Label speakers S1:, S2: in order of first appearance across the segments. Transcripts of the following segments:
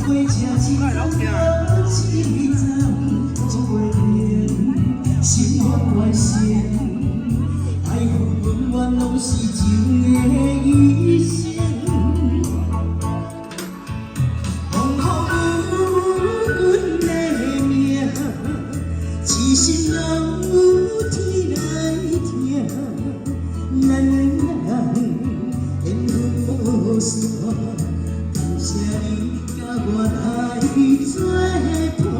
S1: 哎，老听啊！心愿完成，爱恨永远拢是情的医生。风雨阮的命，痴心人有天来听。咱两人缘分无散，感谢你甲我来作伴。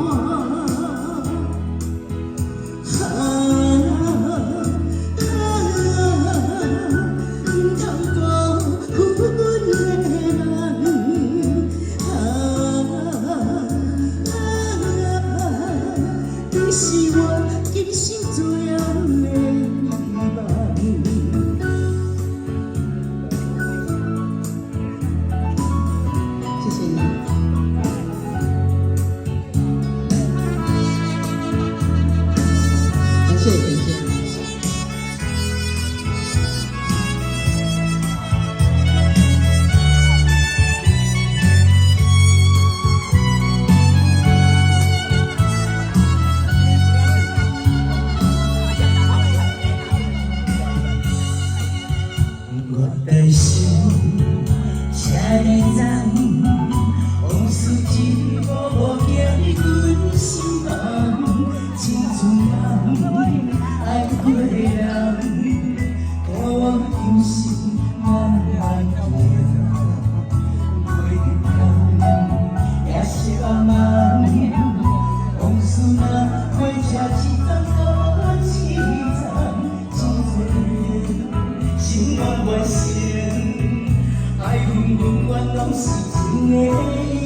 S1: 你是我今生最后的希望。谢谢你。感谢感谢。我的心写你znam，往事一幕幕行阮心房，青春梦，爱过的人，跟我今生慢慢行，每天也是茫茫，往事若过车一段多凄惨，青春心愿完成，爱恨永远拢是情的。